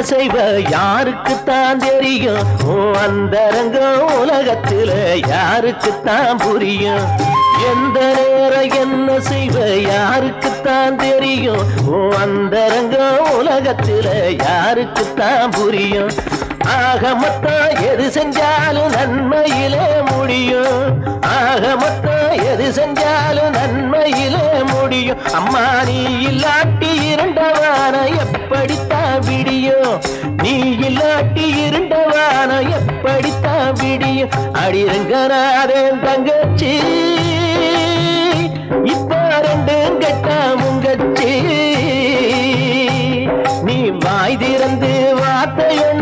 செய்வ யாருக்குத்தான் தெரியும் ஓ அந்தரங்கம் உலகத்துல யாருக்குத்தான் புரியும் எந்த நேரம் என்ன செய்வ யாருக்குத்தான் தெரியும் ஓ அந்தரங்கம் உலகத்துல யாருக்குத்தான் புரியும் ஆக மொத்தம் எது செஞ்சாலும் நன்மையிலே முடியும் ஆக மொத்தம் எது செஞ்சாலும் நன்மையிலே முடியும் அம்மா நீ இல்லாட்டி இருண்டவான எப்படித்தான் விடியும் நீ இல்லாட்டி இருண்டவான எப்படித்தான் விடியும் அடிரங்கநாதன் தங்கச்சி இப்ப ரெண்டும் கெட்டா முங்கச்சி நீ வாய் திறந்து வார்த்தையொன்று